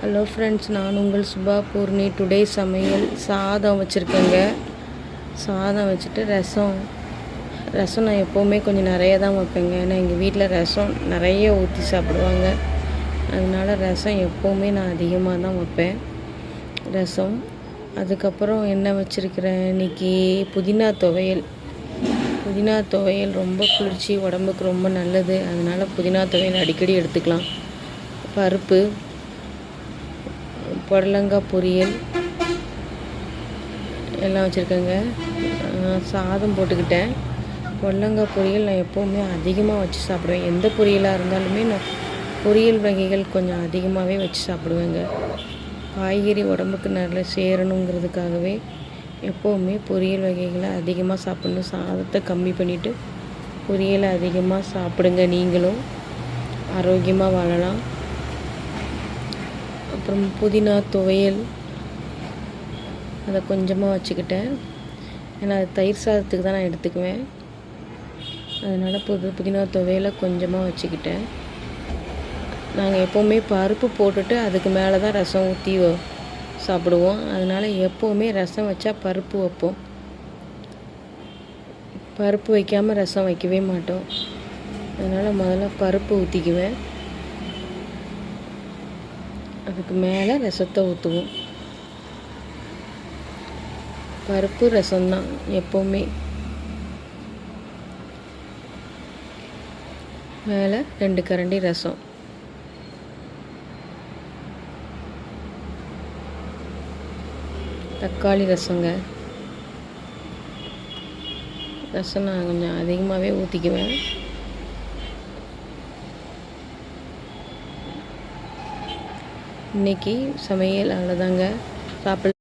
Hello friends, நான் உங்கள் Subha Poorni. Today சமையல் சாதம் வச்சுருக்கேங்க. சாதம் வச்சுட்டு ரசம் நான் எப்போவுமே கொஞ்சம் நிறைய தான் வைப்பேங்க. ஏன்னா எங்கள் வீட்டில் ரசம் நிறைய ஊற்றி சாப்பிடுவாங்க. அதனால் ரசம் எப்போவுமே நான் அதிகமாக தான் வைப்பேன். ரசம் அதுக்கப்புறம் என்ன வச்சுருக்கிறேன் இன்றைக்கி, புதினா துவையல் ரொம்ப குளிர்ச்சி, உடம்புக்கு ரொம்ப நல்லது. அதனால் புதினா துவையல் அடிக்கடி எடுத்துக்கலாம். பருப்பு, புடலங்காய் பொரியல் எல்லாம் வச்சுருக்கேங்க. சாதம் போட்டுக்கிட்டேன். புடலங்காய் பொரியல் நான் எப்போவுமே அதிகமாக வச்சு சாப்பிடுவேன். எந்த பொரியலாக இருந்தாலுமே நான் பொரியல் வகைகள் கொஞ்சம் அதிகமாகவே வச்சு சாப்பிடுவேங்க. காய்கறி உடம்புக்கு நல்லா சேரணுங்கிறதுக்காகவே எப்போவுமே பொரியல் வகைகளை அதிகமாக சாப்பிடணும். சாதத்தை கம்மி பண்ணிவிட்டு பொரியலை அதிகமாக சாப்பிடுங்க. நீங்களும் ஆரோக்கியமாக வாழலாம். அப்புறம் புதினா துவையல் அதை கொஞ்சமாக வச்சுக்கிட்டேன். ஏன்னா அது தயிர் சாதத்துக்கு தான் நான் எடுத்துக்குவேன். அதனால் புதினா துவையலை கொஞ்சமாக வச்சுக்கிட்டேன். நாங்கள் எப்போவுமே பருப்பு போட்டுட்டு அதுக்கு மேலே தான் ரசம் ஊற்றி சாப்பிடுவோம். அதனால் எப்போவுமே ரசம் வச்சா பருப்பு வைப்போம். பருப்பு வைக்காமல் ரசம் வைக்கவே மாட்டோம். அதனால் முதல்ல பருப்பு ஊற்றிக்குவேன். அதுக்கு மேலே ரசத்தை ஊற்றுவோம். பருப்பு ரசம்தான் எப்போவுமே. மேலே 2 கரண்டி ரசம். தக்காளி ரசங்க. ரசம் நான் கொஞ்சம் அதிகமாகவே ஊற்றிக்குவேன். இன்றைக்கி சமையல் அவ்வளோதாங்க. சாப்பிட